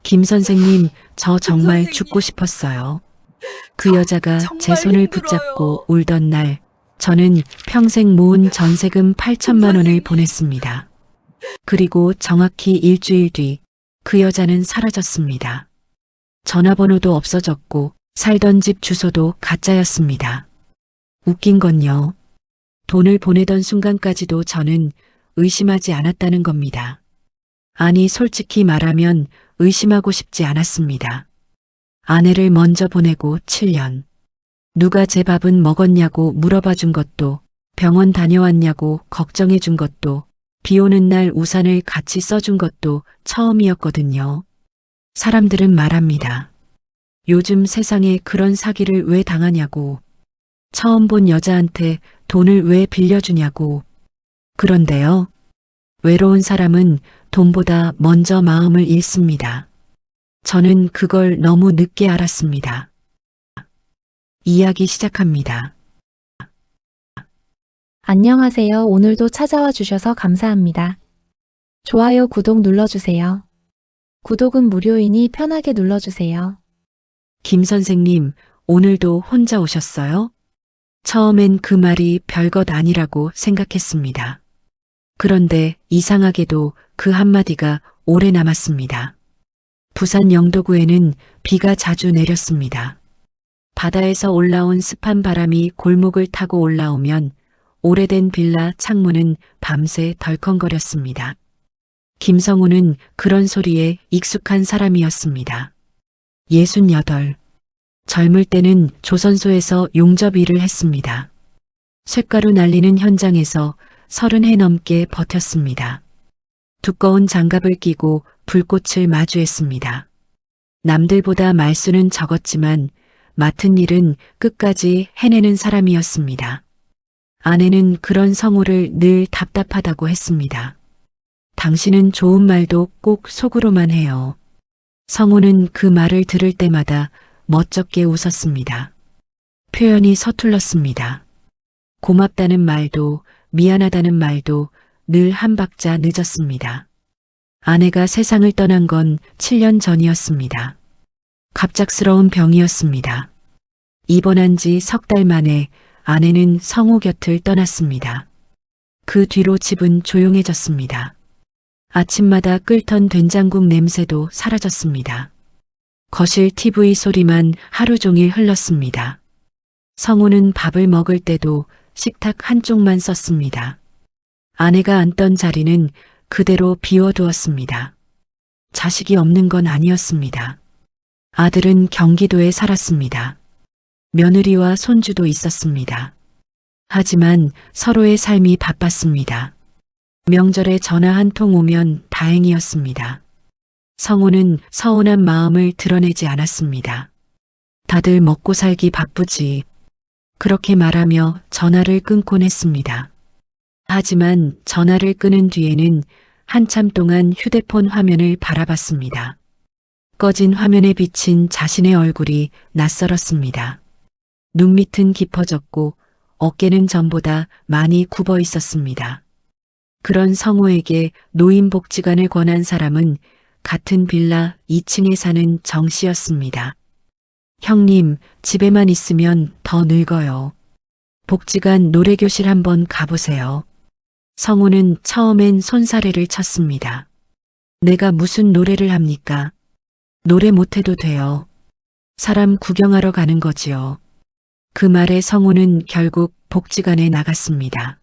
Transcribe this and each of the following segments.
김 선생님, 저 김 정말 선생님. 죽고 싶었어요. 그 여자가 제 정말 손을 힘들어요. 붙잡고 울던 날, 저는 평생 모은 전세금 8천만 원을 보냈습니다. 그리고 정확히 일주일 뒤, 그 여자는 사라졌습니다. 전화번호도 없어졌고, 살던 집 주소도 가짜였습니다. 웃긴 건요. 돈을 보내던 순간까지도 저는 의심하지 않았다는 겁니다. 아니, 솔직히 말하면 의심하고 싶지 않았습니다. 아내를 먼저 보내고 7년. 누가 제 밥은 먹었냐고 물어봐 준 것도, 병원 다녀왔냐고 걱정해 준 것도, 비 오는 날 우산을 같이 써준 것도 처음이었거든요. 사람들은 말합니다. 요즘 세상에 그런 사기를 왜 당하냐고. 처음 본 여자한테 돈을 왜 빌려주냐고. 그런데요. 외로운 사람은 돈보다 먼저 마음을 잃습니다. 저는 그걸 너무 늦게 알았습니다. 이야기 시작합니다. 안녕하세요. 오늘도 찾아와 주셔서 감사합니다. 좋아요, 구독 눌러주세요. 구독은 무료이니 편하게 눌러주세요. 김 선생님, 오늘도 혼자 오셨어요? 처음엔 그 말이 별것 아니라고 생각했습니다. 그런데 이상하게도 그 한마디가 오래 남았습니다. 부산 영도구에는 비가 자주 내렸습니다. 바다에서 올라온 습한 바람이 골목을 타고 올라오면 오래된 빌라 창문은 밤새 덜컹거렸습니다. 김성우는 그런 소리에 익숙한 사람이었습니다. 68. 젊을 때는 조선소에서 용접 일을 했습니다. 쇳가루 날리는 현장에서 30해 넘게 버텼습니다. 두꺼운 장갑을 끼고 불꽃을 마주했습니다. 남들보다 말수는 적었지만 맡은 일은 끝까지 해내는 사람이었습니다. 아내는 그런 성우를 늘 답답하다고 했습니다. 당신은 좋은 말도 꼭 속으로만 해요. 성우는 그 말을 들을 때마다 멋쩍게 웃었습니다. 표현이 서툴렀습니다. 고맙다는 말도 미안하다는 말도 늘 한 박자 늦었습니다. 아내가 세상을 떠난 건 7년 전이었습니다. 갑작스러운 병이었습니다. 입원한 지 석 달 만에 아내는 성우 곁을 떠났습니다. 그 뒤로 집은 조용해졌습니다. 아침마다 끓던 된장국 냄새도 사라졌습니다. 거실 TV 소리만 하루 종일 흘렀습니다. 성우는 밥을 먹을 때도 식탁 한쪽만 썼습니다. 아내가 앉던 자리는 그대로 비워두었습니다. 자식이 없는 건 아니었습니다. 아들은 경기도에 살았습니다. 며느리와 손주도 있었습니다. 하지만 서로의 삶이 바빴습니다. 명절에 전화 한 통 오면 다행이었습니다. 성우는 서운한 마음을 드러내지 않았습니다. 다들 먹고 살기 바쁘지. 그렇게 말하며 전화를 끊곤 했습니다. 하지만 전화를 끊은 뒤에는 한참 동안 휴대폰 화면을 바라봤습니다. 꺼진 화면에 비친 자신의 얼굴이 낯설었습니다. 눈밑은 깊어졌고 어깨는 전보다 많이 굽어 있었습니다. 그런 성우에게 노인복지관을 권한 사람은 같은 빌라 2층에 사는 정 씨였습니다. 형님, 집에만 있으면 더 늙어요. 복지관 노래교실 한번 가보세요. 성우는 처음엔 손사래를 쳤습니다. 내가 무슨 노래를 합니까? 노래 못해도 돼요. 사람 구경하러 가는 거지요. 그 말에 성우는 결국 복지관에 나갔습니다.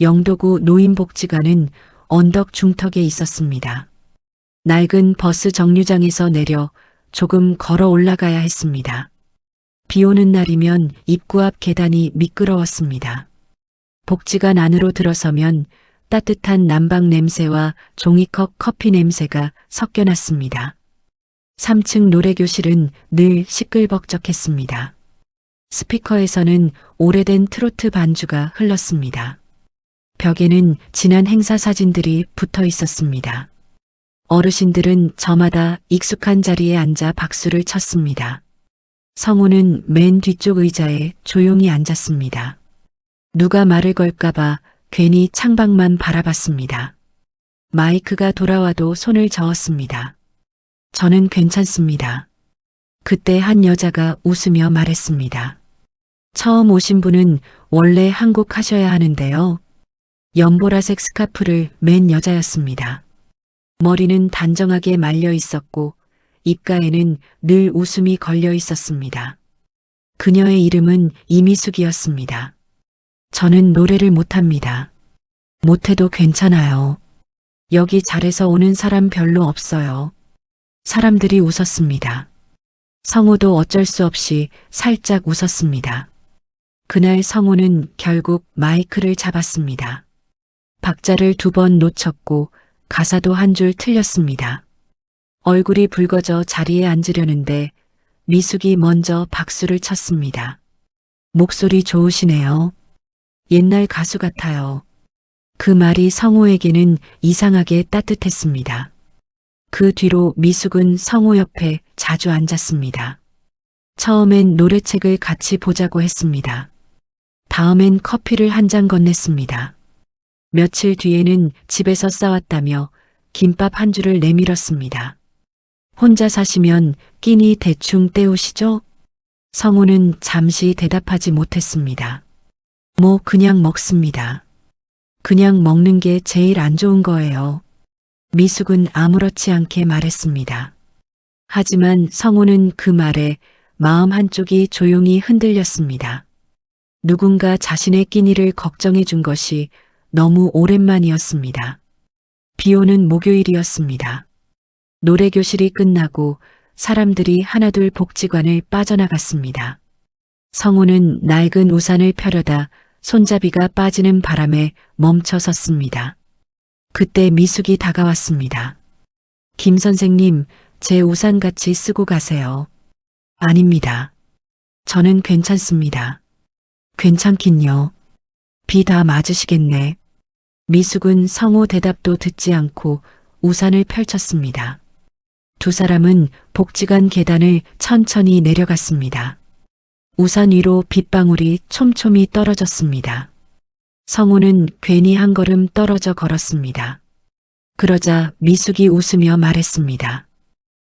영도구 노인복지관은 언덕 중턱에 있었습니다. 낡은 버스 정류장에서 내려 조금 걸어 올라가야 했습니다. 비 오는 날이면 입구 앞 계단이 미끄러웠습니다. 복지관 안으로 들어서면 따뜻한 난방 냄새와 종이컵 커피 냄새가 섞여났습니다. 3층 노래교실은 늘 시끌벅적했습니다. 스피커에서는 오래된 트로트 반주가 흘렀습니다. 벽에는 지난 행사 사진들이 붙어 있었습니다. 어르신들은 저마다 익숙한 자리에 앉아 박수를 쳤습니다. 성우는 맨 뒤쪽 의자에 조용히 앉았습니다. 누가 말을 걸까봐 괜히 창밖만 바라봤습니다. 마이크가 돌아와도 손을 저었습니다. 저는 괜찮습니다. 그때 한 여자가 웃으며 말했습니다. 처음 오신 분은 원래 한국 하셔야 하는데요. 연보라색 스카프를 맨 여자였습니다. 머리는 단정하게 말려 있었고 입가에는 늘 웃음이 걸려 있었습니다. 그녀의 이름은 이미숙이었습니다. 저는 노래를 못합니다. 못해도 괜찮아요. 여기 잘해서 오는 사람 별로 없어요. 사람들이 웃었습니다. 성우도 어쩔 수 없이 살짝 웃었습니다. 그날 성우는 결국 마이크를 잡았습니다. 박자를 2번 놓쳤고 가사도 한 줄 틀렸습니다. 얼굴이 붉어져 자리에 앉으려는데 미숙이 먼저 박수를 쳤습니다. 목소리 좋으시네요. 옛날 가수 같아요. 그 말이 성우에게는 이상하게 따뜻했습니다. 그 뒤로 미숙은 성우 옆에 자주 앉았습니다. 처음엔 노래책을 같이 보자고 했습니다. 다음엔 커피를 한 잔 건넸습니다. 며칠 뒤에는 집에서 싸웠다며 김밥 한 줄을 내밀었습니다. 혼자 사시면 끼니 대충 때우시죠? 성우는 잠시 대답하지 못했습니다. 뭐 그냥 먹습니다. 그냥 먹는 게 제일 안 좋은 거예요. 미숙은 아무렇지 않게 말했습니다. 하지만 성우는 그 말에 마음 한쪽이 조용히 흔들렸습니다. 누군가 자신의 끼니를 걱정해 준 것이 너무 오랜만이었습니다. 비오는 목요일이었습니다. 노래교실이 끝나고 사람들이 하나둘 복지관을 빠져나갔습니다. 성우는 낡은 우산을 펴려다 손잡이가 빠지는 바람에 멈춰 섰습니다. 그때 미숙이 다가왔습니다. 김 선생님, 제 우산 같이 쓰고 가세요. 아닙니다. 저는 괜찮습니다. 괜찮긴요. 비 다 맞으시겠네. 미숙은 성우 대답도 듣지 않고 우산을 펼쳤습니다. 두 사람은 복지관 계단을 천천히 내려갔습니다. 우산 위로 빗방울이 촘촘히 떨어졌습니다. 성우는 괜히 한 걸음 떨어져 걸었습니다. 그러자 미숙이 웃으며 말했습니다.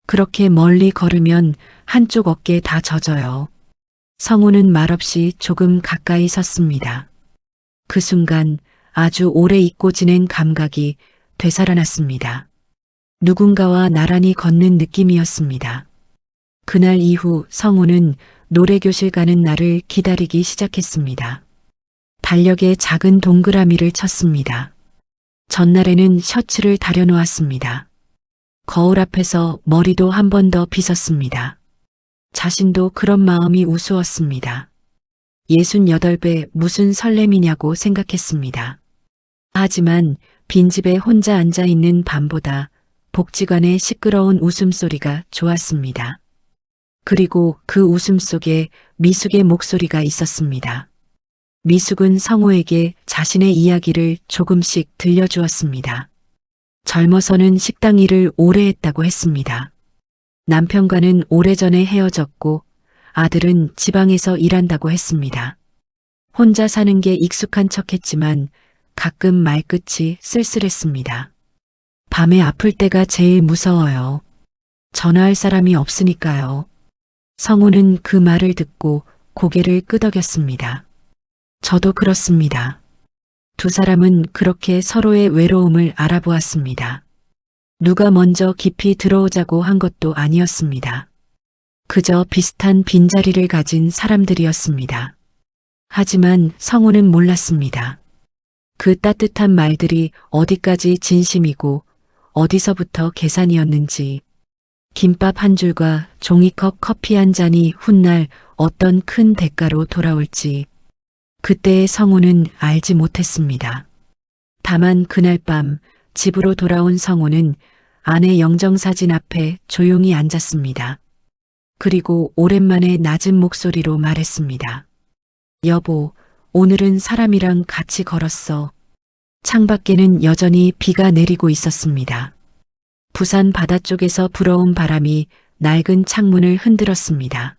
그렇게 멀리 걸으면 한쪽 어깨 다 젖어요. 성우는 말없이 조금 가까이 섰습니다. 그 순간 아주 오래 잊고 지낸 감각이 되살아났습니다. 누군가와 나란히 걷는 느낌이었습니다. 그날 이후 성우는 노래교실 가는 날을 기다리기 시작했습니다. 달력에 작은 동그라미를 쳤습니다. 전날에는 셔츠를 다려놓았습니다. 거울 앞에서 머리도 한 번 더 빗었습니다. 자신도 그런 마음이 우스웠습니다. 68배 무슨 설렘이냐고 생각했습니다. 하지만 빈집에 혼자 앉아있는 밤보다 복지관의 시끄러운 웃음소리가 좋았습니다. 그리고 그 웃음 속에 미숙의 목소리가 있었습니다. 미숙은 성우에게 자신의 이야기를 조금씩 들려주었습니다. 젊어서는 식당 일을 오래 했다고 했습니다. 남편과는 오래전에 헤어졌고 아들은 지방에서 일한다고 했습니다. 혼자 사는 게 익숙한 척했지만 가끔 말끝이 쓸쓸했습니다. 밤에 아플 때가 제일 무서워요. 전화할 사람이 없으니까요. 성우는 그 말을 듣고 고개를 끄덕였습니다. 저도 그렇습니다. 두 사람은 그렇게 서로의 외로움을 알아보았습니다. 누가 먼저 깊이 들어오자고 한 것도 아니었습니다. 그저 비슷한 빈자리를 가진 사람들이었습니다. 하지만 성우는 몰랐습니다. 그 따뜻한 말들이 어디까지 진심이고 어디서부터 계산이었는지, 김밥 한 줄과 종이컵 커피 한 잔이 훗날 어떤 큰 대가로 돌아올지 그때의 성우는 알지 못했습니다. 다만 그날 밤 집으로 돌아온 성우는 아내 영정사진 앞에 조용히 앉았습니다. 그리고 오랜만에 낮은 목소리로 말했습니다. 여보, 오늘은 사람이랑 같이 걸었어. 창밖에는 여전히 비가 내리고 있었습니다. 부산 바다 쪽에서 불어온 바람이 낡은 창문을 흔들었습니다.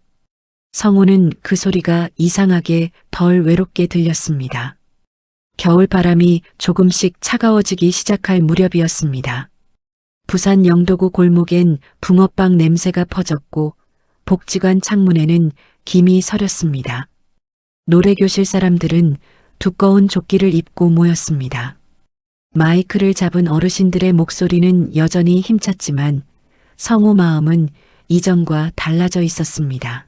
성우는 그 소리가 이상하게 덜 외롭게 들렸습니다. 겨울바람이 조금씩 차가워지기 시작할 무렵이었습니다. 부산 영도구 골목엔 붕어빵 냄새가 퍼졌고 복지관 창문에는 김이 서렸습니다. 노래교실 사람들은 두꺼운 조끼를 입고 모였습니다. 마이크를 잡은 어르신들의 목소리는 여전히 힘찼지만 성호 마음은 이전과 달라져 있었습니다.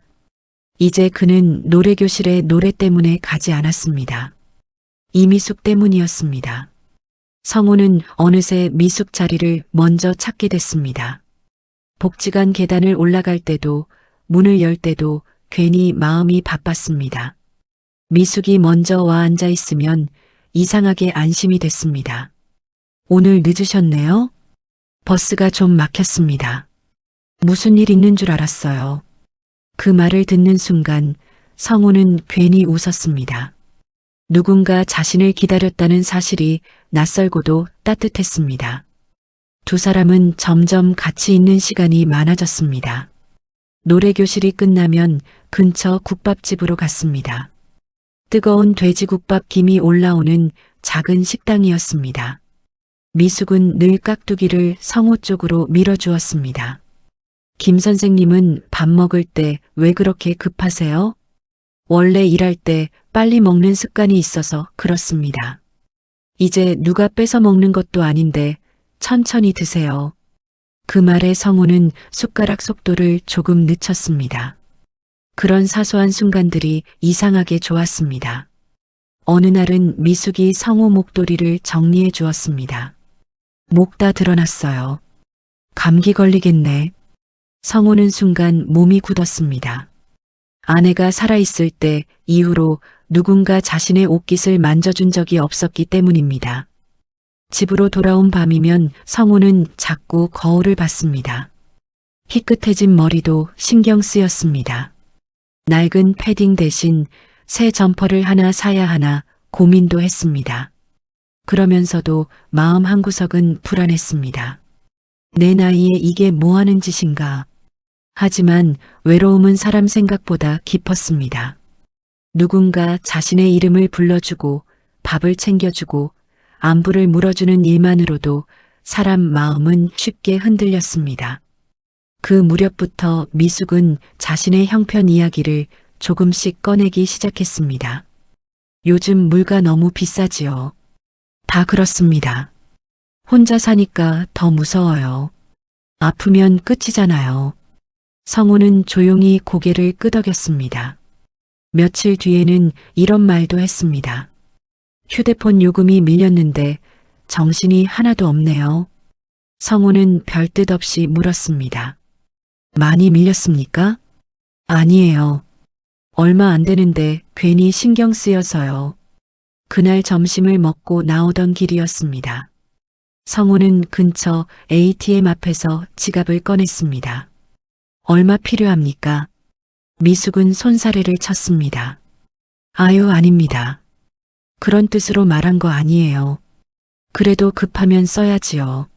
이제 그는 노래교실에 노래 때문에 가지 않았습니다. 이미숙 때문이었습니다. 성호는 어느새 미숙 자리를 먼저 찾게 됐습니다. 복지관 계단을 올라갈 때도 문을 열 때도 괜히 마음이 바빴습니다. 미숙이 먼저 와 앉아 있으면 이상하게 안심이 됐습니다. 오늘 늦으셨네요? 버스가 좀 막혔습니다. 무슨 일 있는 줄 알았어요. 그 말을 듣는 순간 성호는 괜히 웃었습니다. 누군가 자신을 기다렸다는 사실이 낯설고도 따뜻했습니다. 두 사람은 점점 같이 있는 시간이 많아졌습니다. 노래교실이 끝나면 근처 국밥집으로 갔습니다. 뜨거운 돼지국밥 김이 올라오는 작은 식당이었습니다. 미숙은 늘 깍두기를 성호 쪽으로 밀어주었습니다. 김 선생님은 밥 먹을 때 왜 그렇게 급하세요? 원래 일할 때 빨리 먹는 습관이 있어서 그렇습니다. 이제 누가 뺏어 먹는 것도 아닌데 천천히 드세요. 그 말에 성호는 숟가락 속도를 조금 늦췄습니다. 그런 사소한 순간들이 이상하게 좋았습니다. 어느 날은 미숙이 성호 목도리를 정리해 주었습니다. 목 다 드러났어요. 감기 걸리겠네. 성호는 순간 몸이 굳었습니다. 아내가 살아있을 때 이후로 누군가 자신의 옷깃을 만져준 적이 없었기 때문입니다. 집으로 돌아온 밤이면 성호는 자꾸 거울을 봤습니다. 희끗해진 머리도 신경 쓰였습니다. 낡은 패딩 대신 새 점퍼를 하나 사야 하나 고민도 했습니다. 그러면서도 마음 한구석은 불안했습니다. 내 나이에 이게 뭐하는 짓인가. 하지만 외로움은 사람 생각보다 깊었습니다. 누군가 자신의 이름을 불러주고 밥을 챙겨주고 안부를 물어주는 일만으로도 사람 마음은 쉽게 흔들렸습니다. 그 무렵부터 미숙은 자신의 형편 이야기를 조금씩 꺼내기 시작했습니다. 요즘 물가 너무 비싸지요. 다 그렇습니다. 혼자 사니까 더 무서워요. 아프면 끝이잖아요. 성호는 조용히 고개를 끄덕였습니다. 며칠 뒤에는 이런 말도 했습니다. 휴대폰 요금이 밀렸는데 정신이 하나도 없네요. 성호는 별뜻 없이 물었습니다. 많이 밀렸습니까? 아니에요. 얼마 안 되는데 괜히 신경 쓰여서요. 그날 점심을 먹고 나오던 길이었습니다. 성호는 근처 ATM 앞에서 지갑을 꺼냈습니다. 얼마 필요합니까? 미숙은 손사래를 쳤습니다. 아유, 아닙니다. 그런 뜻으로 말한 거 아니에요. 그래도 급하면 써야지요.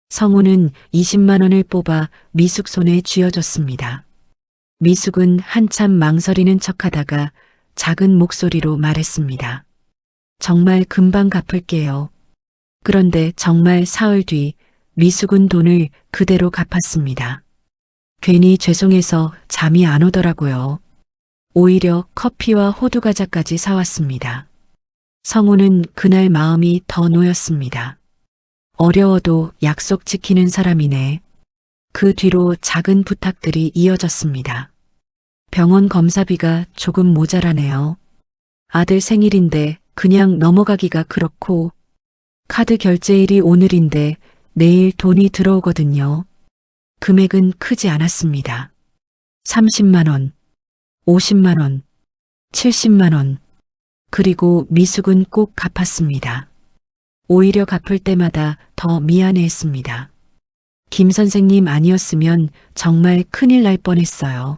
성호는 20만 원을 뽑아 미숙 손에 쥐어줬습니다. 미숙은 한참 망설이는 척하다가 작은 목소리로 말했습니다. 정말 금방 갚을게요. 그런데 정말 사흘 뒤 미숙은 돈을 그대로 갚았습니다. 괜히 죄송해서 잠이 안 오더라고요. 오히려 커피와 호두과자까지 사왔습니다. 성호는 그날 마음이 더 놓였습니다. 어려워도 약속 지키는 사람이네. 그 뒤로 작은 부탁들이 이어졌습니다. 병원 검사비가 조금 모자라네요. 아들 생일인데 그냥 넘어가기가 그렇고 카드 결제일이 오늘인데 내일 돈이 들어오거든요. 금액은 크지 않았습니다. 30만 원, 50만 원, 70만 원. 그리고 미숙은 꼭 갚았습니다. 오히려 갚을 때마다 더 미안해했습니다. 김 선생님 아니었으면 정말 큰일 날 뻔했어요.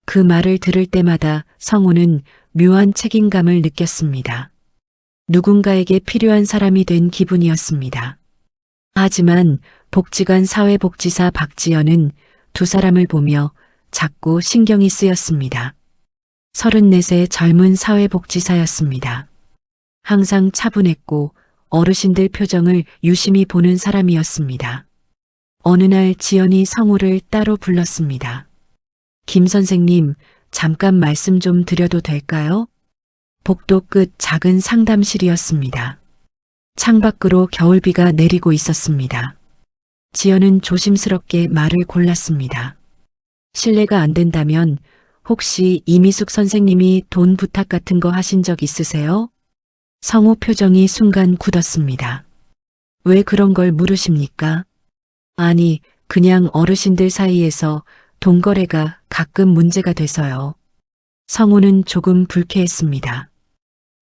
그 말을 들을 때마다 성호는 묘한 책임감을 느꼈습니다. 누군가에게 필요한 사람이 된 기분이었습니다. 하지만 복지관 사회복지사 박지연은 두 사람을 보며 자꾸 신경이 쓰였습니다. 34세 젊은 사회복지사였습니다. 항상 차분했고 어르신들 표정을 유심히 보는 사람이었습니다. 어느 날 지연이 성우를 따로 불렀습니다. 김 선생님, 잠깐 말씀 좀 드려도 될까요? 복도 끝 작은 상담실이었습니다. 창밖으로 겨울비가 내리고 있었습니다. 지연은 조심스럽게 말을 골랐습니다. 실례가 안 된다면 혹시 이미숙 선생님이 돈 부탁 같은 거 하신 적 있으세요? 성우 표정이 순간 굳었습니다. 왜 그런 걸 물으십니까? 아니, 그냥 어르신들 사이에서 돈 거래가 가끔 문제가 돼서요. 성우는 조금 불쾌했습니다.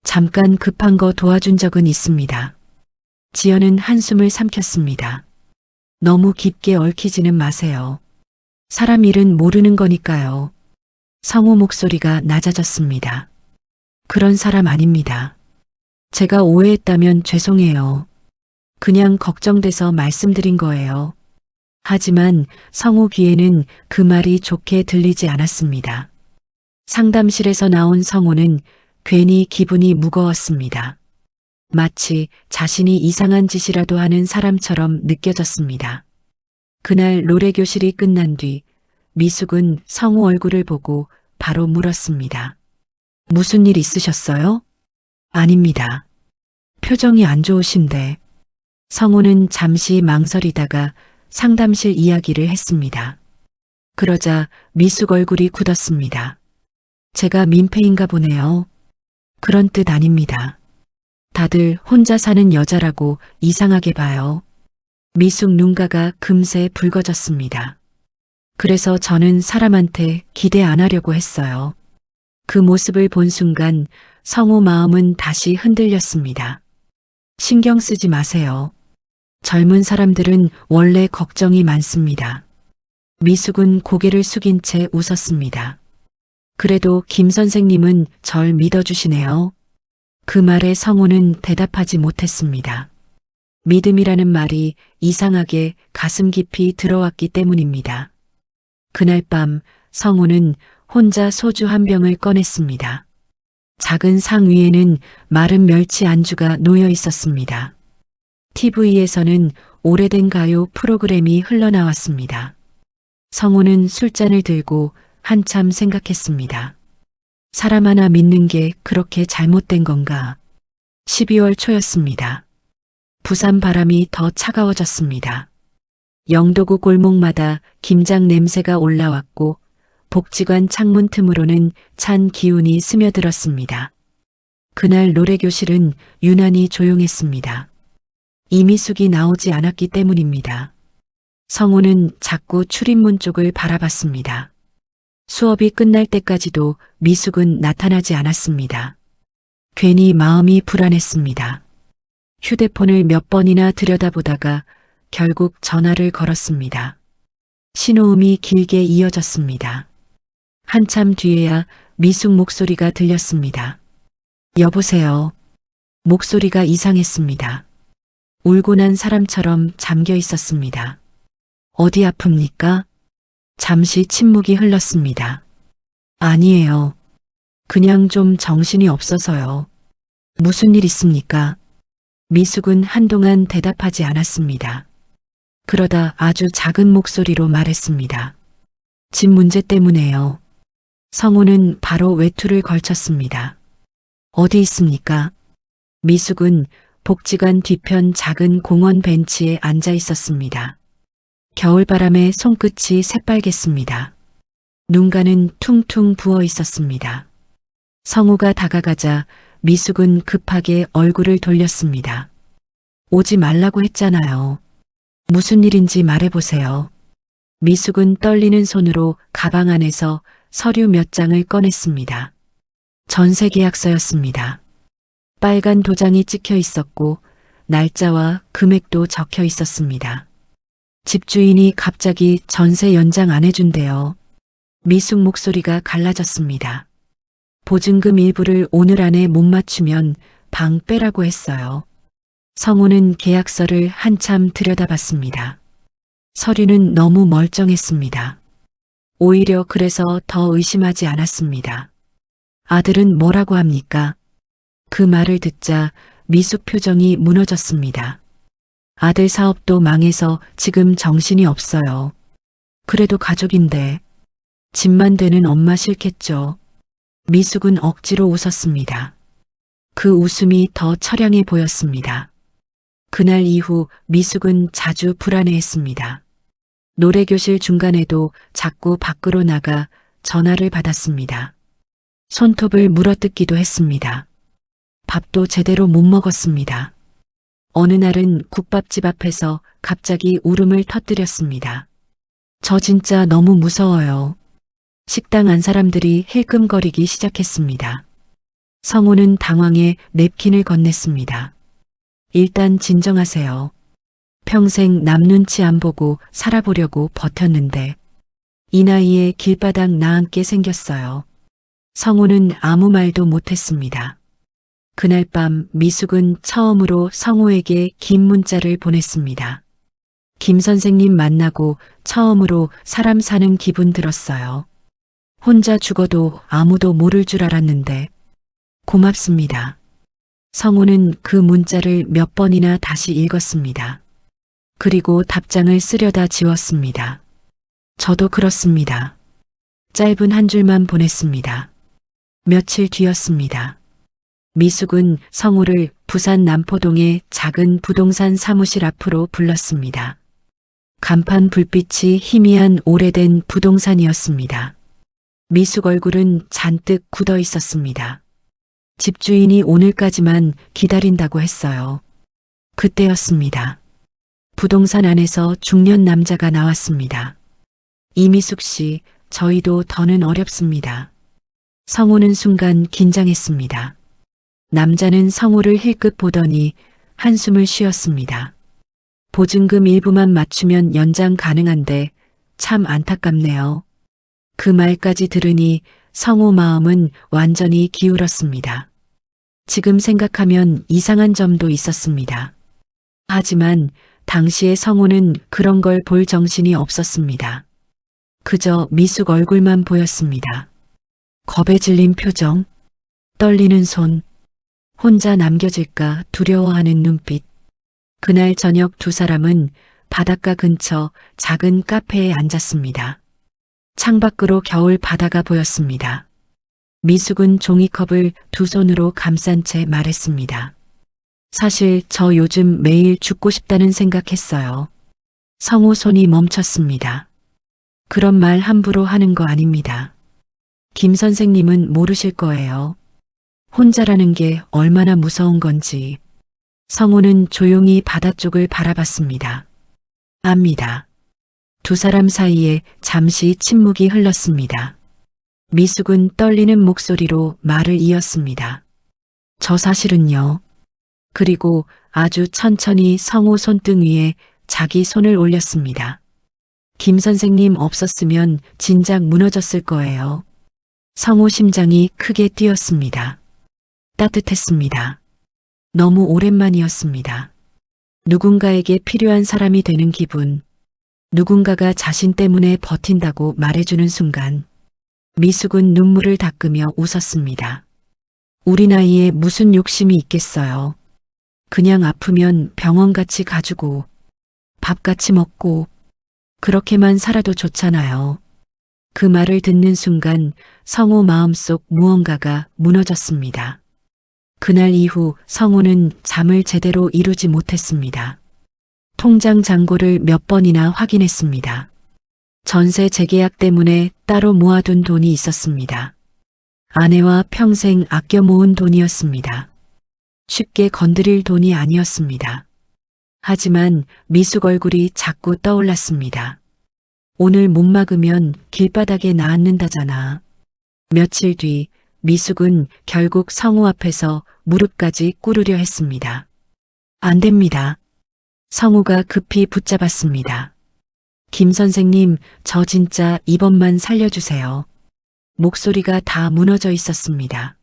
잠깐 급한 거 도와준 적은 있습니다. 지연은 한숨을 삼켰습니다. 너무 깊게 얽히지는 마세요. 사람 일은 모르는 거니까요. 성우 목소리가 낮아졌습니다. 그런 사람 아닙니다. 제가 오해했다면 죄송해요. 그냥 걱정돼서 말씀드린 거예요. 하지만 성우 귀에는 그 말이 좋게 들리지 않았습니다. 상담실에서 나온 성우는 괜히 기분이 무거웠습니다. 마치 자신이 이상한 짓이라도 하는 사람처럼 느껴졌습니다. 그날 노래교실이 끝난 뒤 미숙은 성우 얼굴을 보고 바로 물었습니다. 무슨 일 있으셨어요? 아닙니다. 표정이 안 좋으신데. 성우는 잠시 망설이다가 상담실 이야기를 했습니다. 그러자 미숙 얼굴이 굳었습니다. 제가 민폐인가 보네요. 그런 뜻 아닙니다. 다들 혼자 사는 여자라고 이상하게 봐요. 미숙 눈가가 금세 붉어졌습니다. 그래서 저는 사람한테 기대 안 하려고 했어요. 그 모습을 본 순간 성우 마음은 다시 흔들렸습니다. 신경 쓰지 마세요. 젊은 사람들은 원래 걱정이 많습니다. 미숙은 고개를 숙인 채 웃었습니다. 그래도 김 선생님은 절 믿어주시네요. 그 말에 성우는 대답하지 못했습니다. 믿음이라는 말이 이상하게 가슴 깊이 들어왔기 때문입니다. 그날 밤 성우는 혼자 소주 한 병을 꺼냈습니다. 작은 상 위에는 마른 멸치 안주가 놓여 있었습니다. TV에서는 오래된 가요 프로그램이 흘러나왔습니다. 성우는 술잔을 들고 한참 생각했습니다. 사람 하나 믿는 게 그렇게 잘못된 건가? 12월 초였습니다. 부산 바람이 더 차가워졌습니다. 영도구 골목마다 김장 냄새가 올라왔고 복지관 창문 틈으로는 찬 기운이 스며들었습니다. 그날 노래교실은 유난히 조용했습니다. 이미숙이 나오지 않았기 때문입니다. 성우는 자꾸 출입문 쪽을 바라봤습니다. 수업이 끝날 때까지도 미숙은 나타나지 않았습니다. 괜히 마음이 불안했습니다. 휴대폰을 몇 번이나 들여다보다가 결국 전화를 걸었습니다. 신호음이 길게 이어졌습니다. 한참 뒤에야 미숙 목소리가 들렸습니다. 여보세요. 목소리가 이상했습니다. 울고 난 사람처럼 잠겨 있었습니다. 어디 아픕니까? 잠시 침묵이 흘렀습니다. 아니에요. 그냥 좀 정신이 없어서요. 무슨 일 있습니까? 미숙은 한동안 대답하지 않았습니다. 그러다 아주 작은 목소리로 말했습니다. 집 문제 때문에요. 성우는 바로 외투를 걸쳤습니다. 어디 있습니까? 미숙은 복지관 뒤편 작은 공원 벤치에 앉아 있었습니다. 겨울바람에 손끝이 새빨갰습니다. 눈가는 퉁퉁 부어 있었습니다. 성우가 다가가자 미숙은 급하게 얼굴을 돌렸습니다. 오지 말라고 했잖아요. 무슨 일인지 말해보세요. 미숙은 떨리는 손으로 가방 안에서 서류 몇 장을 꺼냈습니다. 전세 계약서였습니다. 빨간 도장이 찍혀 있었고 날짜와 금액도 적혀 있었습니다. 집주인이 갑자기 전세 연장 안 해준대요. 미숙 목소리가 갈라졌습니다. 보증금 일부를 오늘 안에 못 맞추면 방 빼라고 했어요. 성우는 계약서를 한참 들여다봤습니다. 서류는 너무 멀쩡했습니다. 오히려 그래서 더 의심하지 않았습니다. 아들은 뭐라고 합니까? 그 말을 듣자 미숙 표정이 무너졌습니다. 아들 사업도 망해서 지금 정신이 없어요. 그래도 가족인데 집만 되는 엄마 싫겠죠. 미숙은 억지로 웃었습니다. 그 웃음이 더 처량해 보였습니다. 그날 이후 미숙은 자주 불안해했습니다. 노래교실 중간에도 자꾸 밖으로 나가 전화를 받았습니다. 손톱을 물어뜯기도 했습니다. 밥도 제대로 못 먹었습니다. 어느 날은 국밥집 앞에서 갑자기 울음을 터뜨렸습니다. 저 진짜 너무 무서워요. 식당 안 사람들이 힐끔거리기 시작했습니다. 성우는 당황해 냅킨을 건넸습니다. 일단 진정하세요. 평생 남 눈치 안 보고 살아보려고 버텼는데 이 나이에 길바닥 나앉게 생겼어요. 성우는 아무 말도 못했습니다. 그날 밤 미숙은 처음으로 성우에게 긴 문자를 보냈습니다. 김 선생님 만나고 처음으로 사람 사는 기분 들었어요. 혼자 죽어도 아무도 모를 줄 알았는데 고맙습니다. 성우는 그 문자를 몇 번이나 다시 읽었습니다. 그리고 답장을 쓰려다 지웠습니다. 저도 그렇습니다. 짧은 한 줄만 보냈습니다. 며칠 뒤였습니다. 미숙은 성우를 부산 남포동의 작은 부동산 사무실 앞으로 불렀습니다. 간판 불빛이 희미한 오래된 부동산이었습니다. 미숙 얼굴은 잔뜩 굳어 있었습니다. 집주인이 오늘까지만 기다린다고 했어요. 그때였습니다. 부동산 안에서 중년 남자가 나왔습니다. 이미숙 씨, 저희도 더는 어렵습니다. 성우는 순간 긴장했습니다. 남자는 성우를 힐끗 보더니 한숨을 쉬었습니다. 보증금 일부만 맞추면 연장 가능한데 참 안타깝네요. 그 말까지 들으니 성우 마음은 완전히 기울었습니다. 지금 생각하면 이상한 점도 있었습니다. 하지만 당시의 성우는 그런 걸 볼 정신이 없었습니다. 그저 미숙 얼굴만 보였습니다. 겁에 질린 표정, 떨리는 손, 혼자 남겨질까 두려워하는 눈빛. 그날 저녁 두 사람은 바닷가 근처 작은 카페에 앉았습니다. 창밖으로 겨울 바다가 보였습니다. 미숙은 종이컵을 두 손으로 감싼 채 말했습니다. 사실 저 요즘 매일 죽고 싶다는 생각했어요. 성우 손이 멈췄습니다. 그런 말 함부로 하는 거 아닙니다. 김 선생님은 모르실 거예요. 혼자라는 게 얼마나 무서운 건지. 성우는 조용히 바다 쪽을 바라봤습니다. 압니다. 두 사람 사이에 잠시 침묵이 흘렀습니다. 미숙은 떨리는 목소리로 말을 이었습니다. 저 사실은요. 그리고 아주 천천히 성우 손등 위에 자기 손을 올렸습니다. 김 선생님 없었으면 진작 무너졌을 거예요. 성우 심장이 크게 뛰었습니다. 따뜻했습니다. 너무 오랜만이었습니다. 누군가에게 필요한 사람이 되는 기분. 누군가가 자신 때문에 버틴다고 말해주는 순간 미숙은 눈물을 닦으며 웃었습니다. 우리 나이에 무슨 욕심이 있겠어요. 그냥 아프면 병원같이 가주고 밥같이 먹고 그렇게만 살아도 좋잖아요. 그 말을 듣는 순간 성우 마음속 무언가가 무너졌습니다. 그날 이후 성우는 잠을 제대로 이루지 못했습니다. 통장 잔고를 몇 번이나 확인했습니다. 전세 재계약 때문에 따로 모아둔 돈이 있었습니다. 아내와 평생 아껴 모은 돈이었습니다. 쉽게 건드릴 돈이 아니었습니다. 하지만 미숙 얼굴이 자꾸 떠올랐습니다. 오늘 못 막으면 길바닥에 나앉는다잖아. 며칠 뒤 미숙은 결국 성우 앞에서 무릎까지 꿇으려 했습니다. 안 됩니다. 성우가 급히 붙잡았습니다. 김 선생님, 저 진짜 이번만 살려주세요. 목소리가 다 무너져 있었습니다.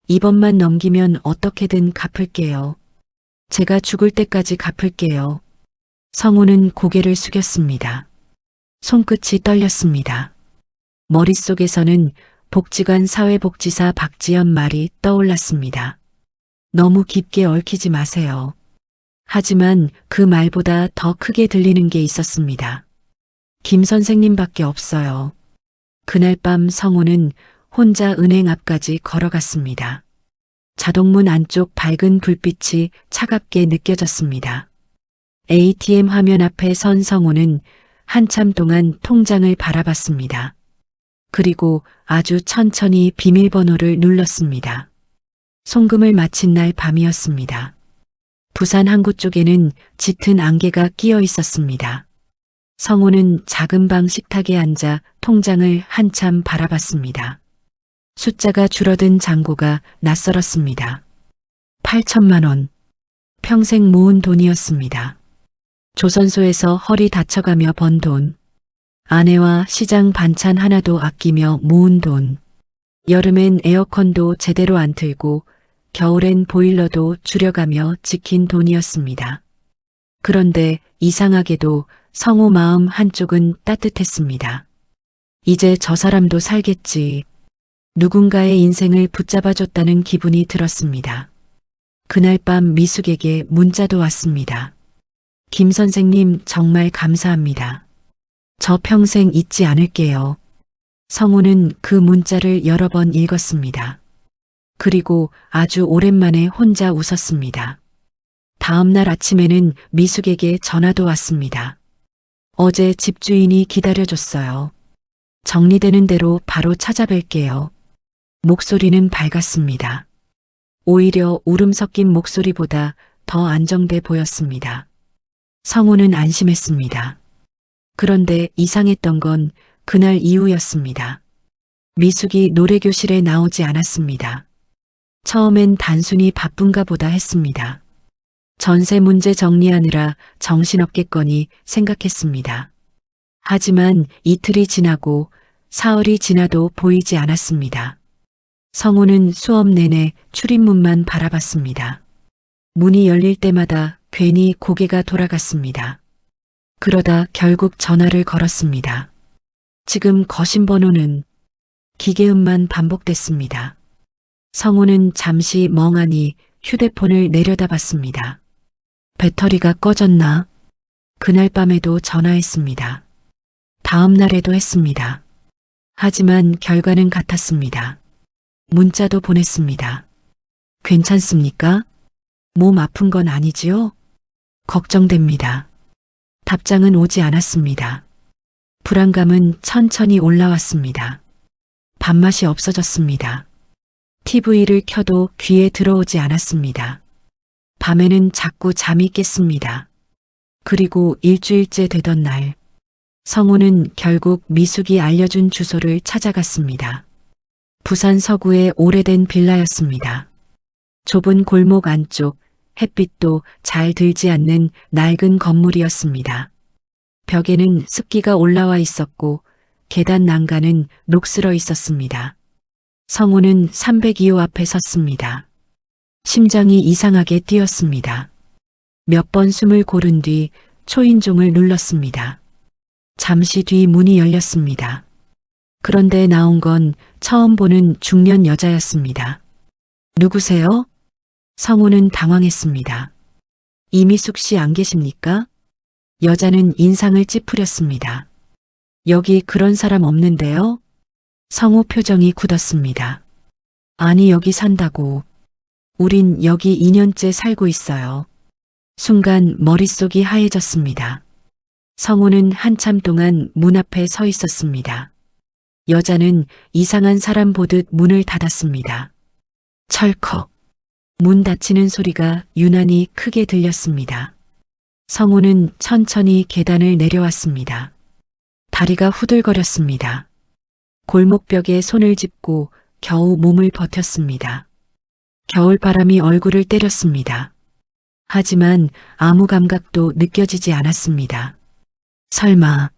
이번만 넘기면 어떻게든 갚을게요. 제가 죽을 때까지 갚을게요. 성우는 고개를 숙였습니다. 손끝이 떨렸습니다. 머릿속에서는 복지관 사회복지사 박지연 말이 떠올랐습니다. 너무 깊게 얽히지 마세요. 하지만 그 말보다 더 크게 들리는 게 있었습니다. 김 선생님밖에 없어요. 그날 밤 성호는 혼자 은행 앞까지 걸어갔습니다. 자동문 안쪽 밝은 불빛이 차갑게 느껴졌습니다. ATM 화면 앞에 선 성호는 한참 동안 통장을 바라봤습니다. 그리고 아주 천천히 비밀번호를 눌렀습니다. 송금을 마친 날 밤이었습니다. 부산 항구 쪽에는 짙은 안개가 끼어 있었습니다. 성호는 작은 방 식탁에 앉아 통장을 한참 바라봤습니다. 숫자가 줄어든 잔고가 낯설었습니다. 8천만 원. 평생 모은 돈이었습니다. 조선소에서 허리 다쳐가며 번 돈. 아내와 시장 반찬 하나도 아끼며 모은 돈. 여름엔 에어컨도 제대로 안 틀고 겨울엔 보일러도 줄여가며 지킨 돈이었습니다. 그런데 이상하게도 성호 마음 한쪽은 따뜻했습니다. 이제 저 사람도 살겠지. 누군가의 인생을 붙잡아줬다는 기분이 들었습니다. 그날 밤 미숙에게 문자도 왔습니다. 김 선생님 정말 감사합니다. 저 평생 잊지 않을게요. 성호는 그 문자를 여러 번 읽었습니다. 그리고 아주 오랜만에 혼자 웃었습니다. 다음 날 아침에는 미숙에게 전화도 왔습니다. 어제 집주인이 기다려줬어요. 정리되는 대로 바로 찾아뵐게요. 목소리는 밝았습니다. 오히려 울음 섞인 목소리보다 더 안정돼 보였습니다. 성호는 안심했습니다. 그런데 이상했던 건 그날 이후였습니다. 미숙이 노래교실에 나오지 않았습니다. 처음엔 단순히 바쁜가 보다 했습니다. 전세 문제 정리하느라 정신없겠거니 생각했습니다. 하지만 이틀이 지나고 사흘이 지나도 보이지 않았습니다. 성호는 수업 내내 출입문만 바라봤습니다. 문이 열릴 때마다 괜히 고개가 돌아갔습니다. 그러다 결국 전화를 걸었습니다. 지금 거신 번호는 기계음만 반복됐습니다. 성호는 잠시 멍하니 휴대폰을 내려다봤습니다. 배터리가 꺼졌나? 그날 밤에도 전화했습니다. 다음 날에도 했습니다. 하지만 결과는 같았습니다. 문자도 보냈습니다. 괜찮습니까? 몸 아픈 건 아니지요? 걱정됩니다. 답장은 오지 않았습니다. 불안감은 천천히 올라왔습니다. 밥맛이 없어졌습니다. TV를 켜도 귀에 들어오지 않았습니다. 밤에는 자꾸 잠이 깼습니다. 그리고 일주일째 되던 날, 성호는 결국 미숙이 알려준 주소를 찾아갔습니다. 부산 서구의 오래된 빌라였습니다. 좁은 골목 안쪽, 햇빛도 잘 들지 않는 낡은 건물이었습니다. 벽에는 습기가 올라와 있었고 계단 난간은 녹슬어 있었습니다. 성호는 302호 앞에 섰습니다. 심장이 이상하게 뛰었습니다. 몇 번 숨을 고른 뒤 초인종을 눌렀습니다. 잠시 뒤 문이 열렸습니다. 그런데 나온 건 처음 보는 중년 여자였습니다. 누구세요? 성호는 당황했습니다. 이미숙 씨 안 계십니까? 여자는 인상을 찌푸렸습니다. 여기 그런 사람 없는데요? 성호 표정이 굳었습니다. 아니 여기 산다고. 우린 여기 2년째 살고 있어요. 순간 머릿속이 하얘졌습니다. 성호는 한참 동안 문 앞에 서 있었습니다. 여자는 이상한 사람 보듯 문을 닫았습니다. 철컥. 문 닫히는 소리가 유난히 크게 들렸습니다. 성호는 천천히 계단을 내려왔습니다. 다리가 후들거렸습니다. 골목벽에 손을 짚고 겨우 몸을 버텼습니다. 겨울바람이 얼굴을 때렸습니다. 하지만 아무 감각도 느껴지지 않았습니다. 설마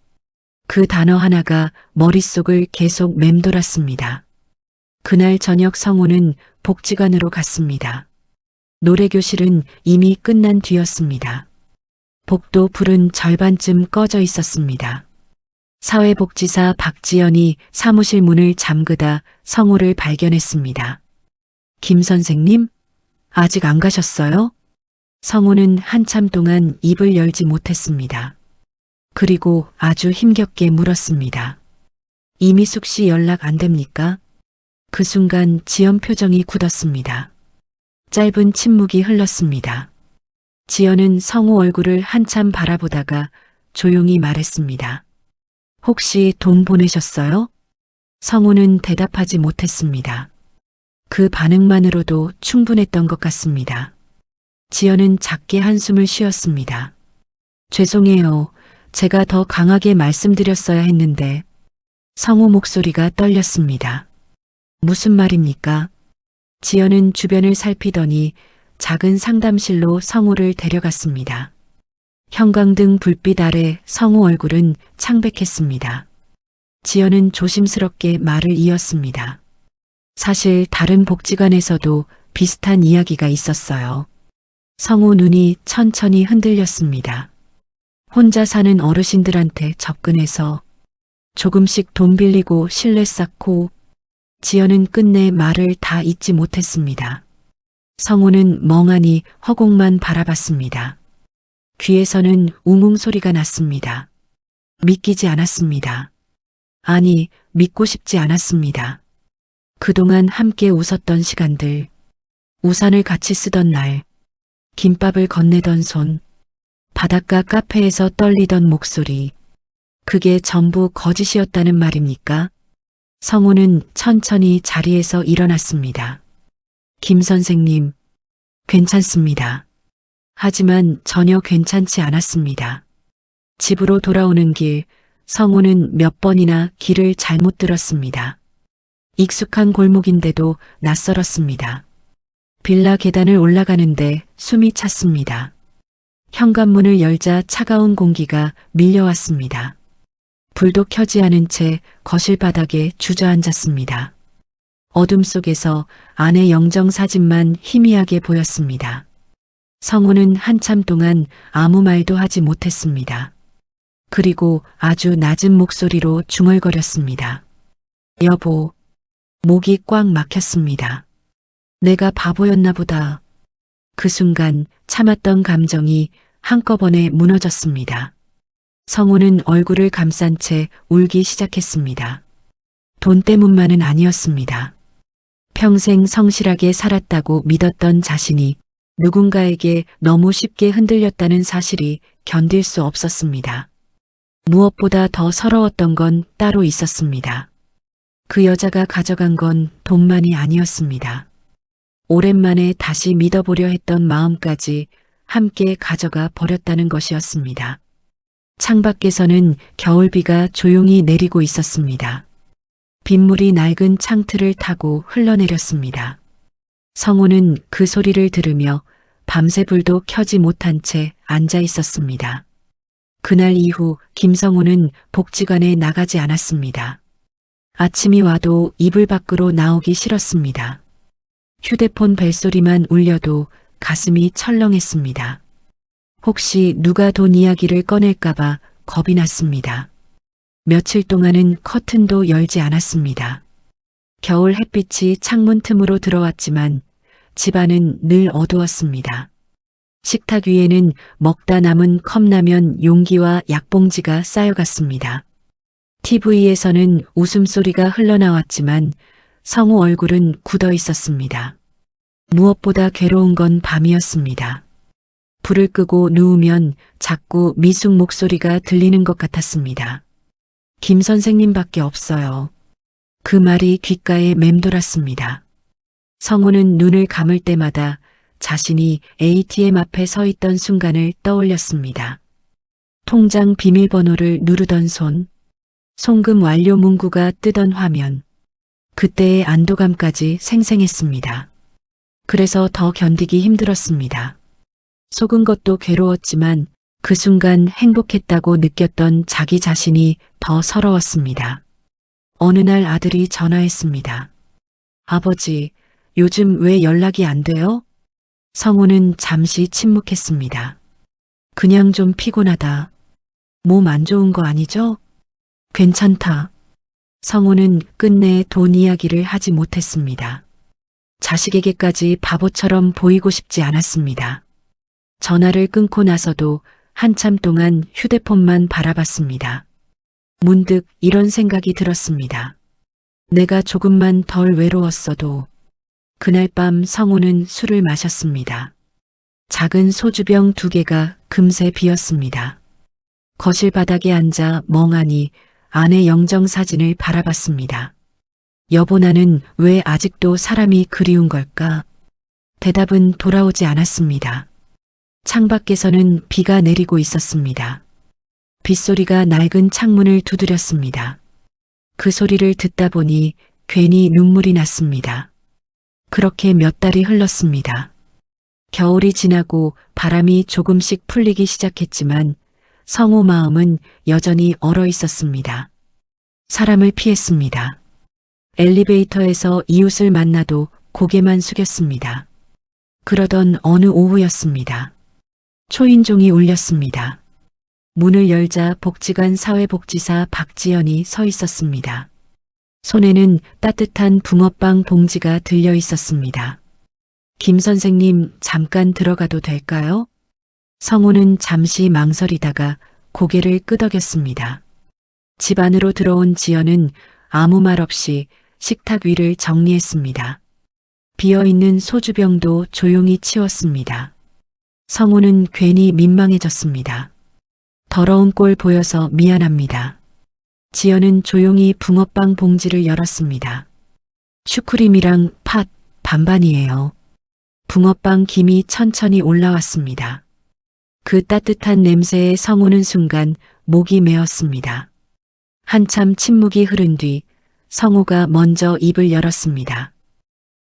그 단어 하나가 머릿속을 계속 맴돌았습니다. 그날 저녁 성호는 복지관으로 갔습니다. 노래교실은 이미 끝난 뒤였습니다. 복도 불은 절반쯤 꺼져 있었습니다. 사회복지사 박지연이 사무실 문을 잠그다 성호를 발견했습니다. 김 선생님? 아직 안 가셨어요? 성우는 한참 동안 입을 열지 못했습니다. 그리고 아주 힘겹게 물었습니다. 이미숙 씨 연락 안 됩니까? 그 순간 지연 표정이 굳었습니다. 짧은 침묵이 흘렀습니다. 지연은 성우 얼굴을 한참 바라보다가 조용히 말했습니다. 혹시 돈 보내셨어요? 성우는 대답하지 못했습니다. 그 반응만으로도 충분했던 것 같습니다. 지연은 작게 한숨을 쉬었습니다. 죄송해요. 제가 더 강하게 말씀드렸어야 했는데. 성우 목소리가 떨렸습니다. 무슨 말입니까? 지연은 주변을 살피더니 작은 상담실로 성우를 데려갔습니다. 형광등 불빛 아래 성우 얼굴은 창백했습니다. 지연은 조심스럽게 말을 이었습니다. 사실 다른 복지관에서도 비슷한 이야기가 있었어요. 성우 눈이 천천히 흔들렸습니다. 혼자 사는 어르신들한테 접근해서 조금씩 돈 빌리고 신뢰 쌓고. 지연은 끝내 말을 다 잊지 못했습니다. 성우는 멍하니 허공만 바라봤습니다. 귀에서는 웅웅 소리가 났습니다. 믿기지 않았습니다. 아니, 믿고 싶지 않았습니다. 그동안 함께 웃었던 시간들, 우산을 같이 쓰던 날, 김밥을 건네던 손, 바닷가 카페에서 떨리던 목소리, 그게 전부 거짓이었다는 말입니까? 성우는 천천히 자리에서 일어났습니다. 김 선생님, 괜찮습니다. 하지만 전혀 괜찮지 않았습니다. 집으로 돌아오는 길, 성우는 몇 번이나 길을 잘못 들었습니다. 익숙한 골목인데도 낯설었습니다. 빌라 계단을 올라가는데 숨이 찼습니다. 현관문을 열자 차가운 공기가 밀려왔습니다. 불도 켜지 않은 채 거실 바닥에 주저앉았습니다. 어둠 속에서 아내 영정 사진만 희미하게 보였습니다. 성우는 한참 동안 아무 말도 하지 못했습니다. 그리고 아주 낮은 목소리로 중얼거렸습니다. 여보, 목이 꽉 막혔습니다. 내가 바보였나 보다. 그 순간 참았던 감정이 한꺼번에 무너졌습니다. 성우는 얼굴을 감싼 채 울기 시작했습니다. 돈 때문만은 아니었습니다. 평생 성실하게 살았다고 믿었던 자신이 누군가에게 너무 쉽게 흔들렸다는 사실이 견딜 수 없었습니다. 무엇보다 더 서러웠던 건 따로 있었습니다. 그 여자가 가져간 건 돈만이 아니었습니다. 오랜만에 다시 믿어보려 했던 마음까지 함께 가져가 버렸다는 것이었습니다. 창밖에서는 겨울비가 조용히 내리고 있었습니다. 빗물이 낡은 창틀을 타고 흘러내렸습니다. 성우는 그 소리를 들으며 밤새 불도 켜지 못한 채 앉아 있었습니다. 그날 이후 김성우는 복지관에 나가지 않았습니다. 아침이 와도 이불 밖으로 나오기 싫었습니다. 휴대폰 벨소리만 울려도 가슴이 철렁했습니다. 혹시 누가 돈 이야기를 꺼낼까봐 겁이 났습니다. 며칠 동안은 커튼도 열지 않았습니다. 겨울 햇빛이 창문 틈으로 들어왔지만 집안은 늘 어두웠습니다. 식탁 위에는 먹다 남은 컵라면 용기와 약봉지가 쌓여갔습니다. TV에서는 웃음소리가 흘러나왔지만 성우 얼굴은 굳어 있었습니다. 무엇보다 괴로운 건 밤이었습니다. 불을 끄고 누우면 자꾸 미숙 목소리가 들리는 것 같았습니다. 김 선생님밖에 없어요. 그 말이 귓가에 맴돌았습니다. 성우는 눈을 감을 때마다 자신이 ATM 앞에 서 있던 순간을 떠올렸습니다. 통장 비밀번호를 누르던 손, 송금 완료 문구가 뜨던 화면, 그때의 안도감까지 생생했습니다. 그래서 더 견디기 힘들었습니다. 속은 것도 괴로웠지만 그 순간 행복했다고 느꼈던 자기 자신이 더 서러웠습니다. 어느 날 아들이 전화했습니다. 아버지, 요즘 왜 연락이 안 돼요? 성우는 잠시 침묵했습니다. 그냥 좀 피곤하다. 몸 안 좋은 거 아니죠? 괜찮다. 성우는 끝내 돈 이야기를 하지 못했습니다. 자식에게까지 바보처럼 보이고 싶지 않았습니다. 전화를 끊고 나서도 한참 동안 휴대폰만 바라봤습니다. 문득 이런 생각이 들었습니다. 내가 조금만 덜 외로웠어도 그날 밤 성우는 술을 마셨습니다. 작은 소주병 2개가 금세 비었습니다. 거실 바닥에 앉아 멍하니 아내 영정사진을 바라봤습니다. 여보, 나는 왜 아직도 사람이 그리운 걸까? 대답은 돌아오지 않았습니다. 창밖에서는 비가 내리고 있었습니다. 빗소리가 낡은 창문을 두드렸습니다. 그 소리를 듣다 보니 괜히 눈물이 났습니다. 그렇게 몇 달이 흘렀습니다. 겨울이 지나고 바람이 조금씩 풀리기 시작했지만 성우 마음은 여전히 얼어 있었습니다. 사람을 피했습니다. 엘리베이터에서 이웃을 만나도 고개만 숙였습니다. 그러던 어느 오후였습니다. 초인종이 울렸습니다. 문을 열자 복지관 사회복지사 박지연이 서 있었습니다. 손에는 따뜻한 붕어빵 봉지가 들려 있었습니다. 김 선생님, 잠깐 들어가도 될까요? 성우는 잠시 망설이다가 고개를 끄덕였습니다. 집 안으로 들어온 지연은 아무 말 없이 식탁 위를 정리했습니다. 비어있는 소주병도 조용히 치웠습니다. 성우는 괜히 민망해졌습니다. 더러운 꼴 보여서 미안합니다. 지연은 조용히 붕어빵 봉지를 열었습니다. 슈크림이랑 팥 반반이에요. 붕어빵 김이 천천히 올라왔습니다. 그 따뜻한 냄새에 성우는 순간 목이 메었습니다. 한참 침묵이 흐른 뒤 성우가 먼저 입을 열었습니다.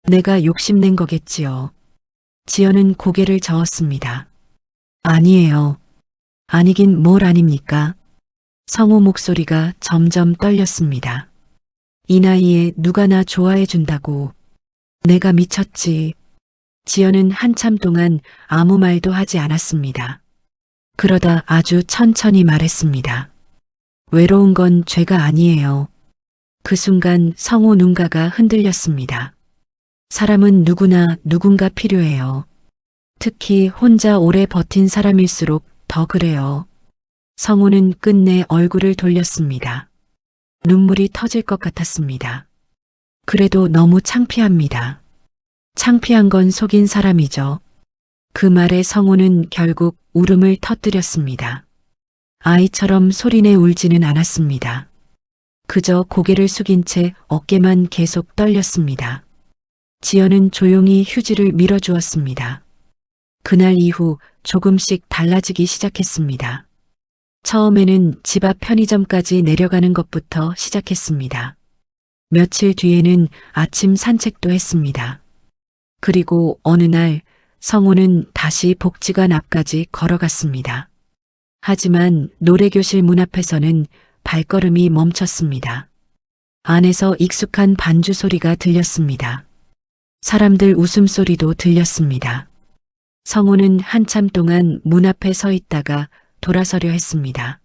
내가 욕심낸 거겠지요. 지연은 고개를 저었습니다. 아니에요. 아니긴 뭘 아닙니까? 성우 목소리가 점점 떨렸습니다. 이 나이에 누가 나 좋아해 준다고. 내가 미쳤지. 지연은 한참 동안 아무 말도 하지 않았습니다. 그러다 아주 천천히 말했습니다. 외로운 건 죄가 아니에요. 그 순간 성우 눈가가 흔들렸습니다. 사람은 누구나 누군가 필요해요. 특히 혼자 오래 버틴 사람일수록 더 그래요. 성우는 끝내 얼굴을 돌렸습니다. 눈물이 터질 것 같았습니다. 그래도 너무 창피합니다. 창피한 건 속인 사람이죠. 그 말에 성우는 결국 울음을 터뜨렸습니다. 아이처럼 소리내 울지는 않았습니다. 그저 고개를 숙인 채 어깨만 계속 떨렸습니다. 지연은 조용히 휴지를 밀어주었습니다. 그날 이후 조금씩 달라지기 시작했습니다. 처음에는 집 앞 편의점까지 내려가는 것부터 시작했습니다. 며칠 뒤에는 아침 산책도 했습니다. 그리고 어느 날 성우는 다시 복지관 앞까지 걸어갔습니다. 하지만 노래교실 문 앞에서는 발걸음이 멈췄습니다. 안에서 익숙한 반주 소리가 들렸습니다. 사람들 웃음소리도 들렸습니다. 성우는 한참 동안 문 앞에 서 있다가 돌아서려 했습니다.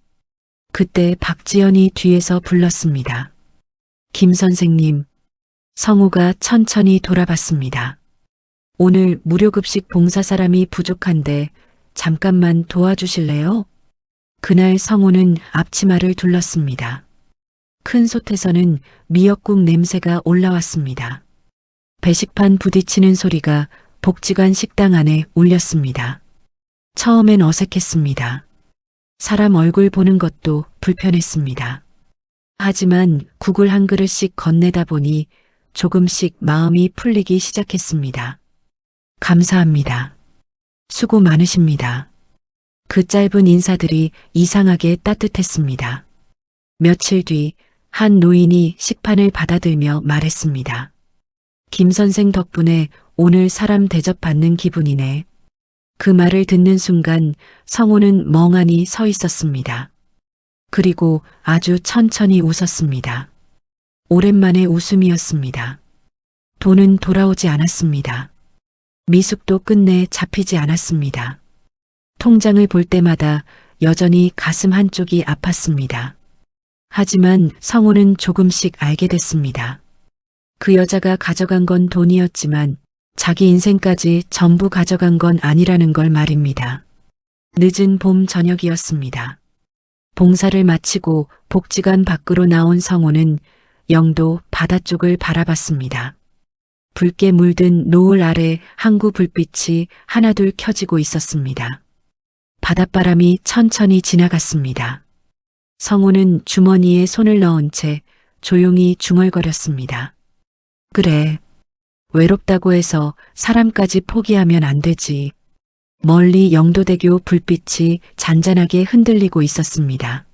그때 박지연이 뒤에서 불렀습니다. 김 선생님. 성우가 천천히 돌아봤습니다. 오늘 무료급식 봉사 사람이 부족한데 잠깐만 도와주실래요? 그날 성우는 앞치마를 둘렀습니다. 큰 솥에서는 미역국 냄새가 올라왔습니다. 배식판 부딪히는 소리가 복지관 식당 안에 울렸습니다. 처음엔 어색했습니다. 사람 얼굴 보는 것도 불편했습니다. 하지만 국을 한 그릇씩 건네다 보니 조금씩 마음이 풀리기 시작했습니다. 감사합니다. 수고 많으십니다. 그 짧은 인사들이 이상하게 따뜻했습니다. 며칠 뒤 한 노인이 식판을 받아들며 말했습니다. 김 선생 덕분에 오늘 사람 대접받는 기분이네. 그 말을 듣는 순간 성우는 멍하니 서 있었습니다. 그리고 아주 천천히 웃었습니다. 오랜만에 웃음이었습니다. 돈은 돌아오지 않았습니다. 미숙도 끝내 잡히지 않았습니다. 통장을 볼 때마다 여전히 가슴 한쪽이 아팠습니다. 하지만 성우는 조금씩 알게 됐습니다. 그 여자가 가져간 건 돈이었지만 자기 인생까지 전부 가져간 건 아니라는 걸 말입니다. 늦은 봄 저녁이었습니다. 봉사를 마치고 복지관 밖으로 나온 성호는 영도 바다 쪽을 바라봤습니다. 붉게 물든 노을 아래 항구 불빛이 하나둘 켜지고 있었습니다. 바닷바람이 천천히 지나갔습니다. 성호는 주머니에 손을 넣은 채 조용히 중얼거렸습니다. 그래. 외롭다고 해서 사람까지 포기하면 안 되지. 멀리 영도대교 불빛이 잔잔하게 흔들리고 있었습니다.